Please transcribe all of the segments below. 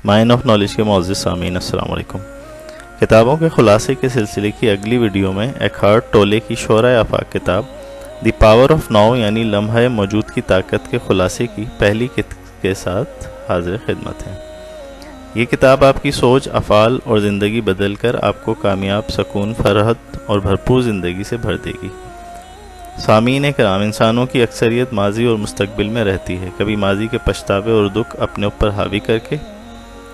Mine of knowledge کے معزز سامعین السلام علیکم۔ کتابوں کے خلاصے کے سلسلے کی اگلی ویڈیو میں ایکہارٹ ٹولے کی شورۂ آفاق کتاب دی پاور آف ناؤ یعنی لمحہ موجود کی طاقت کے خلاصے کی پہلی کے ساتھ حاضر خدمت ہے۔ یہ کتاب آپ کی سوچ، افعال اور زندگی بدل کر آپ کو کامیاب، سکون، فرحت اور بھرپور زندگی سے بھر دے گی۔ سامعین کرام، انسانوں کی اکثریت ماضی اور مستقبل میں رہتی ہے، کبھی ماضی کے پچھتاوے اور دکھ اپنے اوپر حاوی کر کے،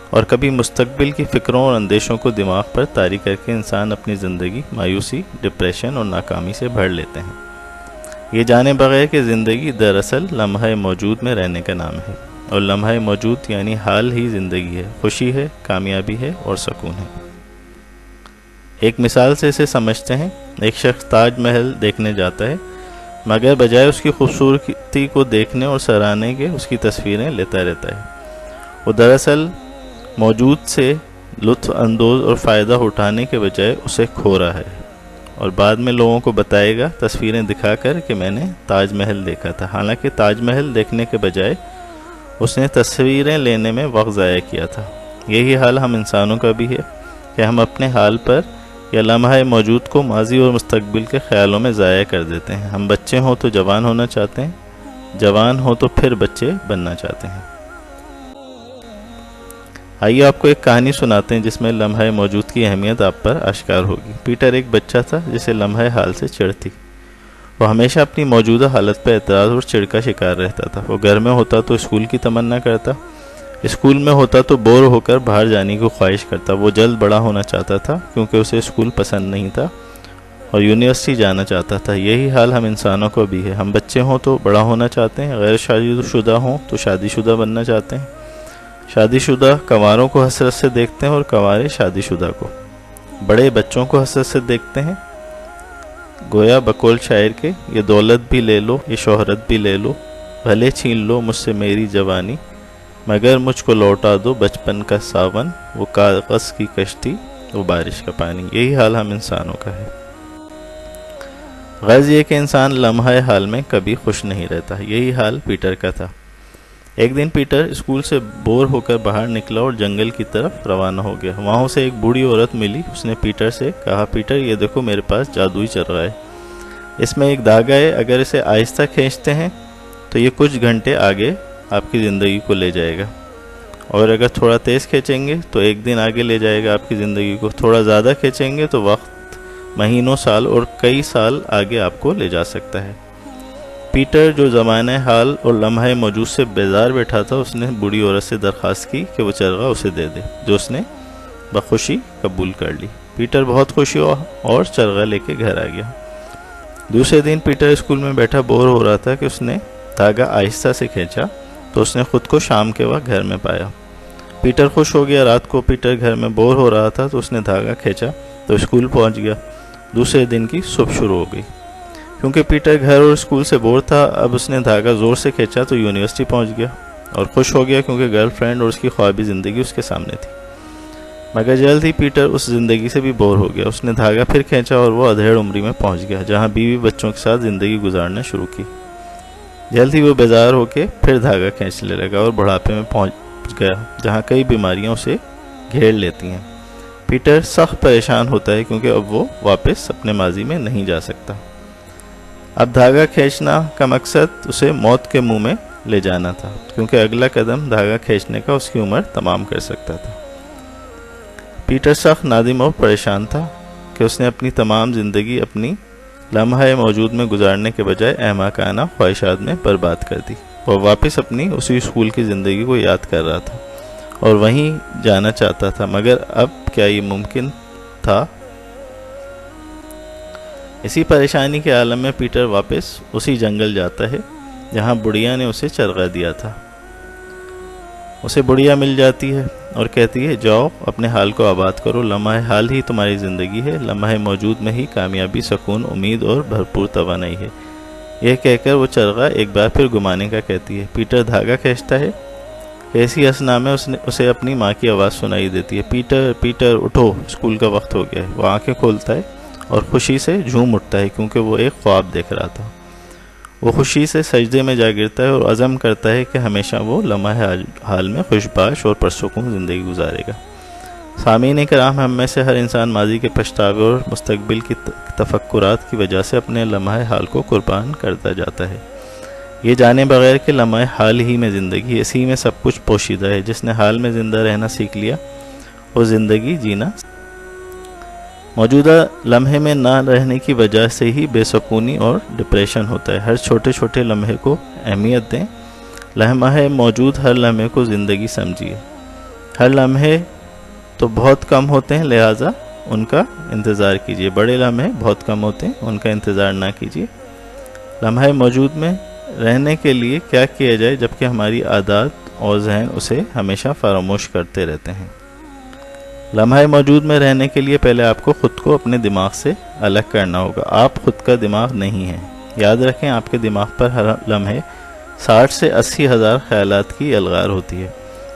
اور کبھی مستقبل کی فکروں اور اندیشوں کو دماغ پر طاری کر کے انسان اپنی زندگی مایوسی، ڈپریشن اور ناکامی سے بھر لیتے ہیں، یہ جانے بغیر کہ زندگی دراصل لمحہ موجود میں رہنے کا نام ہے، اور لمحہ موجود یعنی حال ہی زندگی ہے، خوشی ہے، کامیابی ہے اور سکون ہے۔ ایک مثال سے اسے سمجھتے ہیں۔ ایک شخص تاج محل دیکھنے جاتا ہے، مگر بجائے اس کی خوبصورتی کو دیکھنے اور سراہنے کے اس کی تصویریں لیتا رہتا ہے۔ وہ دراصل موجود سے لطف اندوز اور فائدہ اٹھانے کے بجائے اسے کھو رہا ہے، اور بعد میں لوگوں کو بتائے گا تصویریں دکھا کر کہ میں نے تاج محل دیکھا تھا، حالانکہ تاج محل دیکھنے کے بجائے اس نے تصویریں لینے میں وقت ضائع کیا تھا۔ یہی حال ہم انسانوں کا بھی ہے کہ ہم اپنے حال پر یا لمحہ موجود کو ماضی اور مستقبل کے خیالوں میں ضائع کر دیتے ہیں۔ ہم بچے ہوں تو جوان ہونا چاہتے ہیں، جوان ہوں تو پھر بچے بننا چاہتے ہیں۔ آئیے آپ کو ایک کہانی سناتے ہیں جس میں لمحہ موجود کی اہمیت آپ پر آشکار ہوگی۔ پیٹر ایک بچہ تھا جسے لمحہ حال سے چڑ تھی۔ وہ ہمیشہ اپنی موجودہ حالت پر اعتراض اور چڑ کا شکار رہتا تھا۔ وہ گھر میں ہوتا تو اسکول کی تمنا کرتا، اسکول میں ہوتا تو بور ہو کر باہر جانے کی خواہش کرتا۔ وہ جلد بڑا ہونا چاہتا تھا کیونکہ اسے اسکول پسند نہیں تھا، اور یونیورسٹی جانا چاہتا تھا۔ یہی حال ہم انسانوں کو بھی ہے۔ ہم بچے ہوں تو بڑا ہونا چاہتے ہیں، غیر شادی شدہ ہوں تو شادی شدہ بننا چاہتے ہیں، شادی شدہ کنواروں کو حسرت سے دیکھتے ہیں اور کنوارے شادی شدہ کو، بڑے بچوں کو حسرت سے دیکھتے ہیں۔ گویا بقول شاعر کے، یہ دولت بھی لے لو، یہ شہرت بھی لے لو، بھلے چھین لو مجھ سے میری جوانی، مگر مجھ کو لوٹا دو بچپن کا ساون، وہ کاغذ کی کشتی، وہ بارش کا پانی۔ یہی حال ہم انسانوں کا ہے۔ غرض یہ کہ انسان لمحہ حال میں کبھی خوش نہیں رہتا۔ یہی حال پیٹر کا تھا۔ ایک دن پیٹر اسکول سے بور ہو کر باہر نکلا اور جنگل کی طرف روانہ ہو گیا۔ وہاں اسے ایک بوڑھی عورت ملی۔ اس نے پیٹر سے کہا، پیٹر یہ دیکھو میرے پاس جادوئی چرغا ہے، اس میں ایک دھاگا ہے، اگر اسے آہستہ کھینچتے ہیں تو یہ کچھ گھنٹے آگے آپ کی زندگی کو لے جائے گا، اور اگر تھوڑا تیز کھینچیں گے تو ایک دن آگے لے جائے گا آپ کی زندگی کو، تھوڑا زیادہ کھینچیں گے تو وقت مہینوں، سال اور کئی سال آگے آپ کو لے جا سکتا ہے۔ پیٹر جو زمانہ حال اور لمحہ موجود سے بیزار بیٹھا تھا، اس نے بوڑھی عورت سے درخواست کی کہ وہ چرغا اسے دے دے، جو اس نے بخوشی قبول کر لی۔ پیٹر بہت خوش ہوا اور چرغا لے کے گھر آ گیا۔ دوسرے دن پیٹر اسکول میں بیٹھا بور ہو رہا تھا کہ اس نے دھاگا آہستہ سے کھینچا تو اس نے خود کو شام کے وقت گھر میں پایا۔ پیٹر خوش ہو گیا۔ رات کو پیٹر گھر میں بور ہو رہا تھا تو اس نے دھاگا کھینچا تو اسکول پہنچ گیا۔ دوسرے دن کی صبح شروع ہو گئی۔ کیونکہ پیٹر گھر اور اسکول سے بور تھا، اب اس نے دھاگا زور سے کھینچا تو یونیورسٹی پہنچ گیا، اور خوش ہو گیا کیونکہ گرل فرینڈ اور اس کی خوابی زندگی اس کے سامنے تھی۔ مگر جلد ہی پیٹر اس زندگی سے بھی بور ہو گیا۔ اس نے دھاگا پھر کھینچا اور وہ ادھیڑ عمری میں پہنچ گیا، جہاں بیوی بچوں کے ساتھ زندگی گزارنا شروع کی۔ جلد ہی وہ بیزار ہو کے پھر دھاگا کھینچنے لگا اور بڑھاپے میں پہنچ گیا، جہاں کئی بیماریاں اسے گھیر لیتی ہیں۔ پیٹر سخت پریشان ہوتا ہے کیونکہ اب وہ واپس اپنے ماضی میں نہیں جا سکتا۔ اب دھاگا کھینچنا کا مقصد اسے موت کے منہ میں لے جانا تھا، کیونکہ اگلا قدم دھاگا کھینچنے کا اس کی عمر تمام کر سکتا تھا۔ پیٹر سخت نادم اور پریشان تھا کہ اس نے اپنی تمام زندگی اپنی لمحہ موجود میں گزارنے کے بجائے احمقانہ خواہشات میں برباد کر دی۔ وہ واپس اپنی اسی اسکول کی زندگی کو یاد کر رہا تھا اور وہیں جانا چاہتا تھا، مگر اب کیا یہ ممکن تھا؟ اسی پریشانی کے عالم میں پیٹر واپس اسی جنگل جاتا ہے جہاں بڑھیا نے اسے چرغا دیا تھا۔ اسے بڑھیا مل جاتی ہے اور کہتی ہے، جاؤ اپنے حال کو آباد کرو، لمحہ حال ہی تمہاری زندگی ہے، لمحہ موجود میں ہی کامیابی، سکون، امید اور بھرپور توانائی ہے۔ یہ کہہ کر وہ چرغا ایک بار پھر گھمانے کا کہتی ہے۔ پیٹر دھاگا کھینچتا ہے۔ ایسی اثنا میں اسے اپنی ماں کی آواز سنائی دیتی ہے، پیٹر پیٹر اٹھو، اسکول کا وقت ہو گیا ہے۔ وہ آنکھیں کھولتا ہے اور خوشی سے جھوم اٹھتا ہے کیونکہ وہ ایک خواب دیکھ رہا تھا۔ وہ خوشی سے سجدے میں جا گرتا ہے اور عزم کرتا ہے کہ ہمیشہ وہ لمحہ حال میں خوشباش اور پرسکون زندگی گزارے گا۔ سامعین کرام، ہم میں سے ہر انسان ماضی کے پچھتاوے اور مستقبل کی تفکرات کی وجہ سے اپنے لمحہ حال کو قربان کرتا جاتا ہے، یہ جانے بغیر کہ لمحہ حال ہی میں زندگی، اسی میں سب کچھ پوشیدہ ہے۔ جس نے حال میں زندہ رہنا سیکھ لیا وہ زندگی جینا۔ موجودہ لمحے میں نہ رہنے کی وجہ سے ہی بے سکونی اور ڈپریشن ہوتا ہے۔ ہر چھوٹے چھوٹے لمحے کو اہمیت دیں، لمحہ موجود ہر لمحے کو زندگی سمجھیے۔ ہر لمحے تو بہت کم ہوتے ہیں، لہٰذا ان کا انتظار کیجیے۔ بڑے لمحے بہت کم ہوتے ہیں، ان کا انتظار نہ کیجیے۔ لمحہ موجود میں رہنے کے لیے کیا کیا جائے جبکہ ہماری عادات اور ذہن اسے ہمیشہ فراموش کرتے رہتے ہیں؟ لمحہ موجود میں رہنے کے لیے پہلے آپ کو خود کو اپنے دماغ سے الگ کرنا ہوگا۔ آپ خود کا دماغ نہیں ہیں۔ یاد رکھیں، آپ کے دماغ پر ہر لمحے 60 سے 80 ہزار خیالات کی الغار ہوتی ہے۔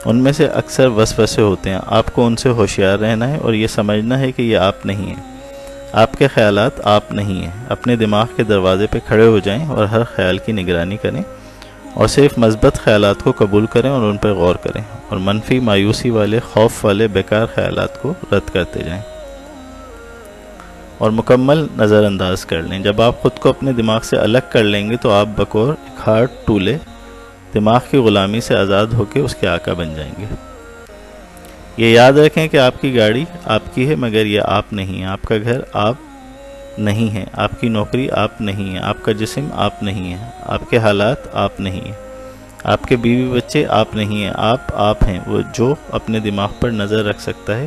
ان میں سے اکثر وسوسے ہوتے ہیں۔ آپ کو ان سے ہوشیار رہنا ہے اور یہ سمجھنا ہے کہ یہ آپ نہیں ہیں۔ آپ کے خیالات آپ نہیں ہیں۔ اپنے دماغ کے دروازے پہ کھڑے ہو جائیں اور ہر خیال کی نگرانی کریں اور صرف مثبت خیالات کو قبول کریں اور ان پر غور کریں، اور منفی، مایوسی والے، خوف والے، بیکار خیالات کو رد کرتے جائیں اور مکمل نظر انداز کر لیں۔ جب آپ خود کو اپنے دماغ سے الگ کر لیں گے تو آپ بقور ایک ہارٹ ٹولے دماغ کی غلامی سے آزاد ہو کے اس کے آقا بن جائیں گے۔ یہ یاد رکھیں کہ آپ کی گاڑی آپ کی ہے مگر یہ آپ نہیں ہیں۔ آپ کا گھر آپ نہیں ہے، آپ کی نوکری آپ نہیں ہے، آپ کا جسم آپ نہیں ہے، آپ کے حالات آپ نہیں ہیں، آپ کے بیوی بچے آپ نہیں ہیں، آپ ہیں۔ وہ جو اپنے دماغ پر نظر رکھ سکتا ہے،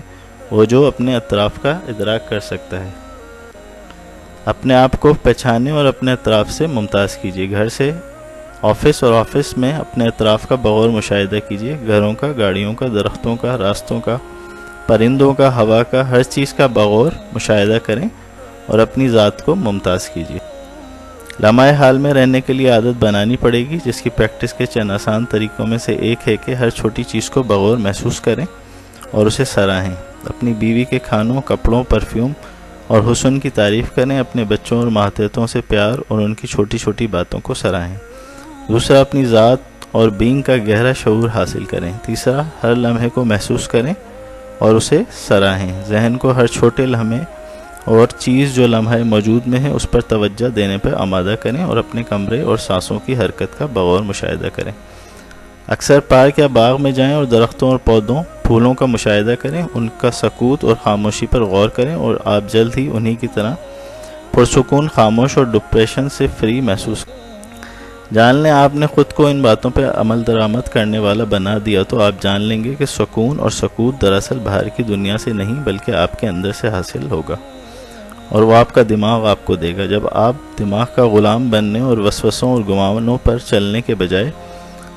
وہ جو اپنے اطراف کا ادراک کر سکتا ہے۔ اپنے آپ کو پہچانیں اور اپنے اطراف سے ممتاز کیجیے۔ گھر سے آفس اور آفس میں اپنے اطراف کا بغور مشاہدہ کیجیے۔ گھروں کا، گاڑیوں کا، درختوں کا، راستوں کا، پرندوں کا، ہوا کا، ہر چیز کا بغور مشاہدہ کریں اور اپنی ذات کو ممتاز کیجیے۔ لمحہ حال میں رہنے کے لیے عادت بنانی پڑے گی، جس کی پریکٹس کے چند آسان طریقوں میں سے ایک ہے کہ ہر چھوٹی چیز کو بغور محسوس کریں اور اسے سراہیں۔ اپنی بیوی کے کھانوں، کپڑوں، پرفیوم اور حسن کی تعریف کریں۔ اپنے بچوں اور ماتحتوں سے پیار اور ان کی چھوٹی چھوٹی باتوں کو سراہیں۔ دوسرا، اپنی ذات اور بینگ کا گہرا شعور حاصل کریں۔ تیسرا، ہر لمحے کو محسوس کریں اور اسے سراہیں۔ ذہن کو ہر چھوٹے لمحے اور چیز جو لمحہ موجود میں ہے اس پر توجہ دینے پر آمادہ کریں اور اپنے کمرے اور سانسوں کی حرکت کا بغور مشاہدہ کریں۔ اکثر پارک یا باغ میں جائیں اور درختوں اور پودوں، پھولوں کا مشاہدہ کریں، ان کا سکوت اور خاموشی پر غور کریں اور آپ جلد ہی انہی کی طرح پرسکون، خاموش اور ڈپریشن سے فری محسوس کریں۔ جان لیں آپ نے خود کو ان باتوں پہ عمل درآمد کرنے والا بنا دیا تو آپ جان لیں گے کہ سکون اور سکوت دراصل باہر کی دنیا سے نہیں بلکہ آپ کے اندر سے حاصل ہوگا، اور وہ آپ کا دماغ آپ کو دے گا۔ جب آپ دماغ کا غلام بننے اور وسوسوں اور گمانوں پر چلنے کے بجائے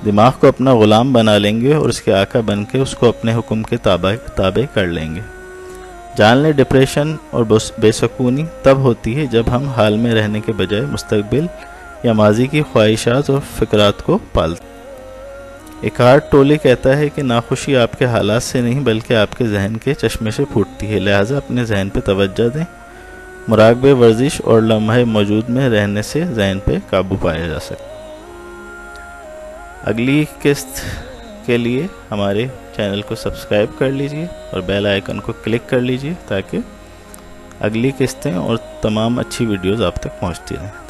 دماغ کو اپنا غلام بنا لیں گے اور اس کے آقا بن کے اس کو اپنے حکم کے تابع کر لیں گے۔ جان لیں ڈپریشن اور بے سکونی تب ہوتی ہے جب ہم حال میں رہنے کے بجائے مستقبل یا ماضی کی خواہشات اور فکرات کو پالتے ہیں۔ ایک ہارٹ ٹولے کہتا ہے کہ ناخوشی آپ کے حالات سے نہیں بلکہ آپ کے ذہن کے چشمے سے پھوٹتی ہے، لہٰذا اپنے ذہن پہ توجہ دیں۔ مراقبہ، ورزش اور لمحہ موجود میں رہنے سے ذہن پہ قابو پایا جا سکتا ہے۔ اگلی قسط کے لیے ہمارے چینل کو سبسکرائب کر لیجئے اور بیل آئیکن کو کلک کر لیجئے تاکہ اگلی قسطیں اور تمام اچھی ویڈیوز آپ تک پہنچتی رہیں۔